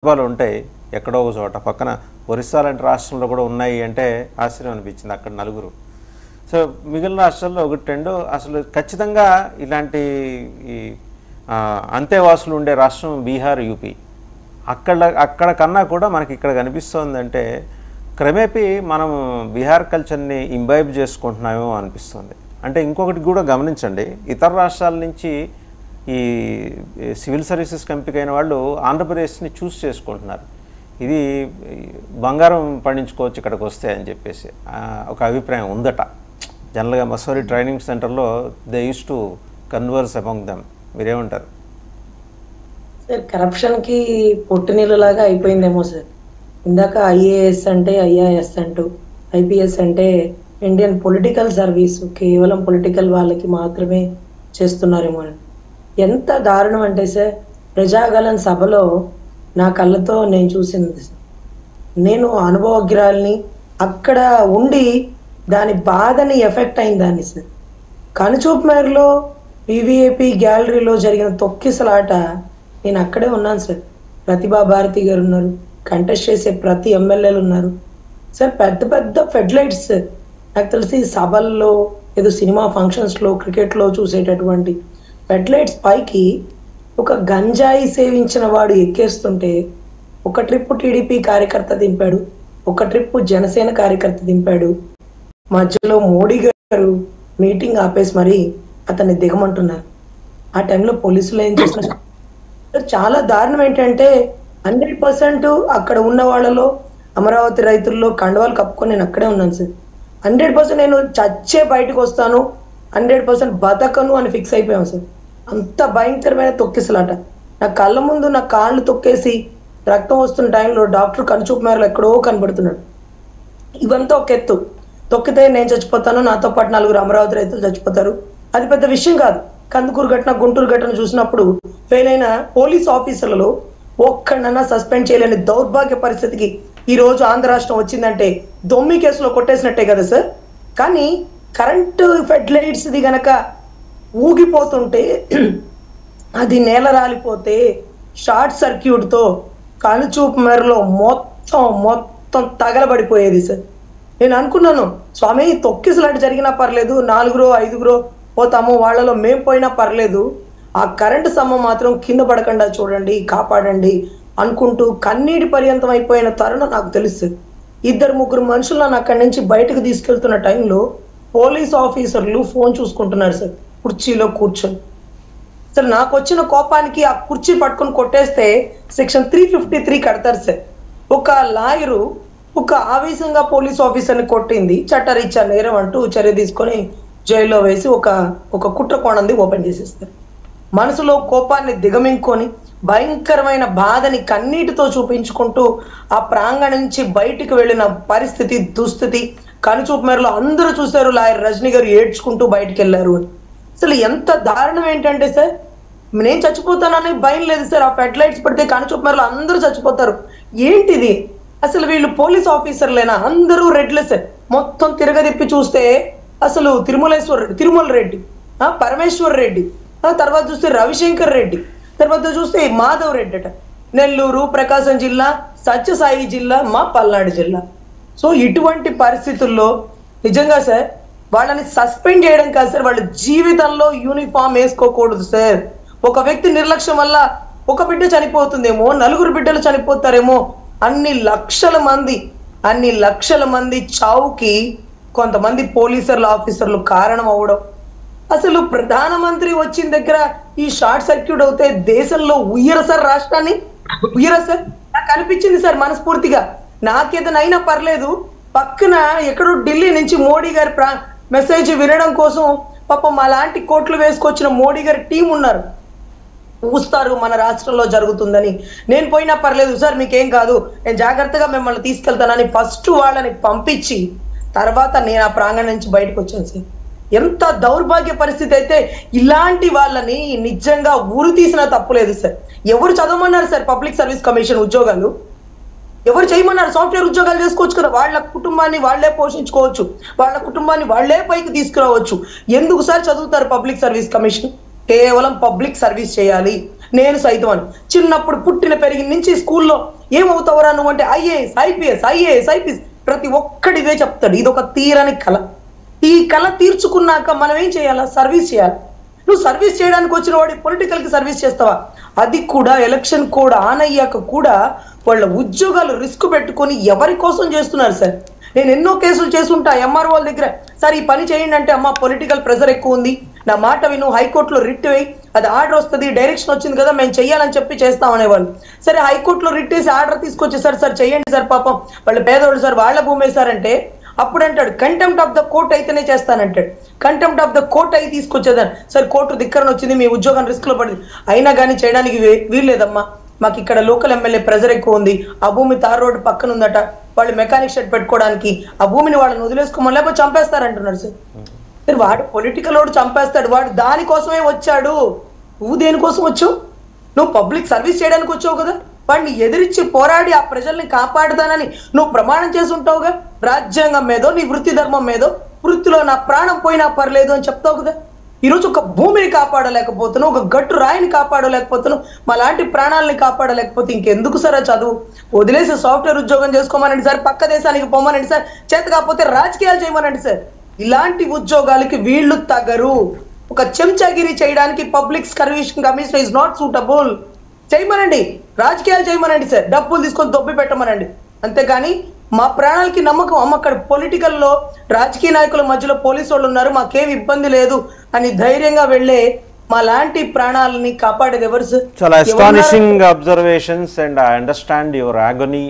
సందర్భాలు ఉంటాయి. ఎక్కడో ఒక చోట పక్కన ఒరిస్సా లాంటి రాష్ట్రంలో కూడా ఉన్నాయి అంటే ఆశ్చర్యం అనిపించింది. అక్కడ నలుగురు. సో మిగిలిన రాష్ట్రాల్లో ఒకటి రెండు అసలు ఖచ్చితంగా ఇలాంటి ఈ అంతేవాసులు ఉండే రాష్ట్రం బీహార్, యూపీ. అక్కడ కన్నా కూడా మనకి ఇక్కడ కనిపిస్తోందంటే క్రమేపీ మనం బీహార్ కల్చర్ని ఇంబైబ్ చేసుకుంటున్నామేమో అనిపిస్తుంది. అంటే ఇంకొకటి కూడా గమనించండి, ఇతర రాష్ట్రాల నుంచి ఈ సివిల్ సర్వీసెస్ ఎంపికైన వాళ్ళు ఆంధ్రప్రదేశ్ని చూస్ చేసుకుంటున్నారు. ఇది బంగారం పండించుకోవచ్చు ఇక్కడికి వస్తే అని చెప్పేసి ఒక అభిప్రాయం ఉందట. జనరల్గా మసూరి ట్రైనింగ్ సెంటర్లో they use to converse among them. మీరేమంటారు సార్? కరప్షన్కి పొట్టినీళ్ళలాగా అయిపోయిందేమో సార్. ఇందాక ఐఏఎస్ అంటే ఐఆర్ఎస్ అంటూ, ఐపీఎస్ అంటే ఇండియన్ పొలిటికల్ సర్వీసు కేవలం పొలిటికల్ వాళ్ళకి మాత్రమే చేస్తున్నారేమో అని. ఎంత దారుణం అంటే సార్, ప్రజాగళం సభలో నా కళ్ళతో నేను చూసింది సార్. నేను అనుభవజ్ఞురాల్ని, అక్కడ ఉండి దాని బాధని ఎఫెక్ట్ అయింది దాన్ని సార్. కనుచూపు మేరలో వివిఐపి గ్యాలరీలో జరిగిన తొక్కిసలాట నేను అక్కడే ఉన్నాను సార్. ప్రతిభా భారతి గారు ఉన్నారు, కంటెస్ట్ చేసే ప్రతి ఎమ్మెల్యేలు ఉన్నారు సార్. పెద్ద పెద్ద ఫెడ్లైట్స్ సార్. నాకు తెలిసి సభల్లో, ఏదో సినిమా ఫంక్షన్స్లో, క్రికెట్లో చూసేటటువంటి ఫెడ్లైట్స్ పైకి ఒక గంజాయి సేవించిన వాడు ఎక్కేస్తుంటే ఒక ట్రిప్ టీడీపీ కార్యకర్త దింపాడు, ఒక ట్రిప్ జనసేన కార్యకర్త దింపాడు. మధ్యలో మోడీ గారు మీటింగ్ ఆపేసి మరి అతన్ని దిగమంటున్నారు. ఆ టైంలో పోలీసులు ఏం చేస్తున్నారు? చాలా దారుణం ఏంటంటే 100% అక్కడ ఉన్న వాళ్ళలో, అమరావతి రైతుల్లో కండవాలు కప్పుకొని నేను అక్కడే ఉన్నాను సార్. 100% నేను చచ్చే బయటకు వస్తాను, 100% బతకను అని ఫిక్స్ అయిపోయాను సార్. అంత భయంకరమైన తొక్కిసలాట. నా కళ్ళ ముందు నా కాళ్ళు తొక్కేసి రక్తం వస్తున్న టైంలో డాక్టర్ కనుచూపు మేరలో ఎక్కడో కనబడుతున్నాడు. ఇవంతా ఒక ఎత్తు. తొక్కితే నేను చచ్చిపోతాను, నాతో పాటు 4 అమరావతి రైతులు చచ్చిపోతారు, అది పెద్ద విషయం కాదు. కందుకూరు ఘటన, గుంటూరు ఘటన చూసినప్పుడు ఫెయిల్ అయిన పోలీస్ ఆఫీసర్లలో ఒక్కడన్నా సస్పెండ్ చేయలేని దౌర్భాగ్య పరిస్థితికి ఈ రోజు ఆంధ్ర రాష్ట్రం వచ్చిందంటే దొమ్మి కేసులో కొట్టేసినట్టే కదా సార్. కానీ కరెంటు ఫెడ్లైట్స్ది గనక ఊగిపోతుంటే, అది నేల రాలిపోతే షార్ట్ సర్క్యూట్తో కనుచూపు మేరలో మొత్తం తగలబడిపోయేది సార్. నేను అనుకున్నాను, స్వామి తొక్కిసలాట జరిగినా పర్లేదు, 4 5 పోతాము, వాళ్ళలో మేము పోయినా పర్లేదు, ఆ కరెంటు స్తంభం మాత్రం కింద పడకుండా చూడండి, కాపాడండి అనుకుంటూ కన్నీటి పర్యంతం అయిపోయిన తరుణం నాకు తెలుస్తుంది. 2-3 మనుషులను అక్కడి నుంచి బయటకు తీసుకెళ్తున్న టైంలో పోలీస్ ఆఫీసర్లు ఫోన్ చూసుకుంటున్నారు సార్, కుర్చీలో కూర్చొని. అసలు నాకు వచ్చిన కోపానికి ఆ కుర్చీ పట్టుకొని కొట్టేస్తే సెక్షన్ 353 కడతారు సార్. ఒక లాయరు ఒక ఆవేశంగా పోలీస్ ఆఫీసర్ని కొట్టింది, చట్టరీత్యా నేరం అంటూ చర్య తీసుకొని జైల్లో వేసి ఒక కుట్ర కోణంది ఓపెన్ చేసేస్తారు. మనసులో కోపాన్ని దిగమింగుకొని భయంకరమైన బాధని కన్నీటితో చూపించుకుంటూ ఆ ప్రాంగణం నుంచి బయటికి వెళ్ళిన పరిస్థితి, దుస్థితి కనుచూపు మేరలో అందరూ చూశారు. లాయర్ రజనీ గారు ఏడ్చుకుంటూ బయటికి వెళ్ళారు అని. అసలు ఎంత దారుణం ఏంటంటే సార్, నేను చచ్చిపోతానని భయం లేదు సార్. ఆ ఫెడ్లైట్స్ పడితే కనుచూపు మేరలో అందరూ చచ్చిపోతారు. ఏంటిది అసలు? వీళ్ళు పోలీస్ ఆఫీసర్లేనా? అందరూ రెడ్లే సార్. మొత్తం తిరగదిప్పి చూస్తే అసలు తిరుమల రెడ్డి, పరమేశ్వర్ రెడ్డి, తర్వాత చూస్తే రవిశంకర్ రెడ్డి, తర్వాత చూస్తే మాధవ్ రెడ్డి అట. నెల్లూరు, ప్రకాశం జిల్లా, సత్యసాయి జిల్లా, మా పల్నాడు జిల్లా. సో ఇటువంటి పరిస్థితుల్లో నిజంగా సార్ వాళ్ళని సస్పెండ్ చేయడం కాదు సార్, వాళ్ళ జీవితంలో యూనిఫామ్ వేసుకోకూడదు సార్. ఒక వ్యక్తి నిర్లక్ష్యం వల్ల ఒక బిడ్డ చనిపోతుందేమో, 4 బిడ్డలు చనిపోతారేమో, అన్ని లక్షల మంది చావుకి కొంతమంది పోలీసుల ఆఫీసర్లు కారణం అవడం. అసలు ప్రధానమంత్రి వచ్చిన దగ్గర ఈ షార్ట్ సర్క్యూట్ అవుతే దేశంలో ఉయ్యర సార్, రాష్ట్రాన్ని ఉయ్యర సార్. నాకు అనిపించింది సార్ మనస్ఫూర్తిగా, నాకేదైనా అయినా పర్లేదు, పక్కన ఎక్కడో ఢిల్లీ నుంచి మోడీ గారి మెసేజ్ వినడం కోసం పాపం అలాంటి కోట్లు వేసుకొచ్చిన మోడీ గారి టీం ఉన్నారు, చూస్తారు మన రాష్ట్రంలో జరుగుతుందని. నేను పోయినా పర్లేదు సార్, మీకేం కాదు, నేను జాగ్రత్తగా మిమ్మల్ని తీసుకెళ్తానని ఫస్ట్ వాళ్ళని పంపించి తర్వాత నేను ఆ ప్రాంగణం నుంచి బయటకు వచ్చాను సార్. ఎంత దౌర్భాగ్య పరిస్థితి అయితే ఇలాంటి వాళ్ళని నిజంగా ఊరు తీసినా తప్పులేదు సార్. ఎవరు చదవమన్నారు సార్ పబ్లిక్ సర్వీస్ కమిషన్ ఉద్యోగాలు? ఎవరు చేయమన్నారు? సాఫ్ట్వేర్ ఉద్యోగాలు చేసుకోవచ్చు కదా, వాళ్ళ కుటుంబాన్ని వాళ్లే పోషించుకోవచ్చు, వాళ్ళ కుటుంబాన్ని వాళ్లే పైకి తీసుకురావచ్చు. ఎందుకు సార్ చదువుతారు పబ్లిక్ సర్వీస్ కమిషన్? కేవలం పబ్లిక్ సర్వీస్ చేయాలి, నేను సైతం అని. చిన్నప్పుడు పుట్టిన పెరిగిన నుంచి స్కూల్లో ఏమవుతావురా నువ్వు అంటే ఐఏఎస్ ఐపీఎస్ ప్రతి ఒక్కడివే చెప్తాడు. ఇది ఒక తీరని కళ. ఈ కళ తీర్చుకున్నాక మనం ఏం చేయాలా? సర్వీస్ చేయాలి. నువ్వు సర్వీస్ చేయడానికి వచ్చిన వాడి పొలిటికల్ కి సర్వీస్ చేస్తావా? అది కూడా ఎలక్షన్ కోడ్ ఆన్ అయ్యాక కూడా వాళ్ళ ఉద్యోగాలు రిస్క్ పెట్టుకొని ఎవరి కోసం చేస్తున్నారు సార్? నేను ఎన్నో కేసులు చేసుంటా ఎంఆర్ఓ వాళ్ళ దగ్గర, సార్ ఈ పని చేయండి అంటే అమ్మ పొలిటికల్ ప్రెషర్ ఎక్కువ ఉంది, నా మాట విను, హైకోర్టులో రిట్ వేయి, అది ఆర్డర్ వస్తుంది, డైరెక్షన్ వచ్చింది కదా మేము చెయ్యాలని చెప్పి చేస్తాం అనేవాళ్ళు. సరే హైకోర్టులో రిట్ వేసి ఆర్డర్ తీసుకొచ్చేసారు, సార్ చెయ్యండి సార్, పాపం వాళ్ళు పేదవాళ్ళు సార్, వాళ్ళ భూమి వేశారంటే అప్పుడు అంటాడు కంటెంప్ట్ ఆఫ్ ద కోర్ట్ అయితేనే చేస్తానంటాడు. కంటెంప్ట్ ఆఫ్ ద కోర్ట్ అయి తీసుకొచ్చేదాన్ని, సార్ కోర్టు ధిక్కరణ వచ్చింది, మీ ఉద్యోగం రిస్క్ లో పడింది, అయినా కానీ చేయడానికి వీల్లేదమ్మా, మాకు ఇక్కడ లోకల్ ఎమ్మెల్యే ప్రెజర్ ఎక్కువ ఉంది, ఆ భూమి తార్ రోడ్డు పక్కన ఉందట, వాళ్ళు మెకానిక్ షెడ్ పెట్టుకోవడానికి ఆ భూమిని వాళ్ళని వదిలేసుకోమని లేకపోతే చంపేస్తారంటున్నాడు సార్. సార్ వాడు పొలిటికల్ వాడు చంపేస్తాడు, వాడు దానికోసమే వచ్చాడు. నువ్వు దేనికోసం వచ్చావు? నువ్వు పబ్లిక్ సర్వీస్ చేయడానికి వచ్చావు కదా, వాడిని ఎదిరించి పోరాడి ఆ ప్రజల్ని కాపాడుతానని నువ్వు ప్రమాణం చేసి ఉంటావుగా. రాజ్యాంగం మీదో నీ వృత్తి ధర్మం మీదో, వృత్తిలో నా ప్రాణం పోయినా పర్లేదు అని చెప్తావు కదా. ఈరోజు ఒక భూమిని కాపాడలేకపోతున్నావు, ఒక గట్టు రాయిని కాపాడలేకపోతున్నావు, మా లాంటి ప్రాణాలని కాపాడలేకపోతే ఇంకెందుకు సార్ ఆ చదువు? వదిలేసి సాఫ్ట్వేర్ ఉద్యోగం చేసుకోమనండి సార్, పక్క దేశానికి పోమనండి సార్, చేత కాకపోతే రాజకీయాలు చేయమనండి సార్. ఇలాంటి ఉద్యోగాలకి వీళ్ళు తగరు. ఒక చెంచాగిరి చేయడానికి public service commission is not suitable. చేయమనండి, రాజకీయాలు చేయమనండి సార్, డబ్బులు తీసుకొని దొబ్బి పెట్టమనండి. అంతేగాని మా ప్రాణాలకి నమ్మకం, అమ్మ అక్కడ పొలిటికల్లో రాజకీయ నాయకుల మధ్యలో పోలీసు వాళ్ళు ఉన్నారు, మాకేం ఇబ్బంది లేదు అని ధైర్యంగా వెళ్ళే మా లాంటి ప్రాణాలని కాపాడేది ఎవరు సార్? చాలా astonishing observations and I understand your agony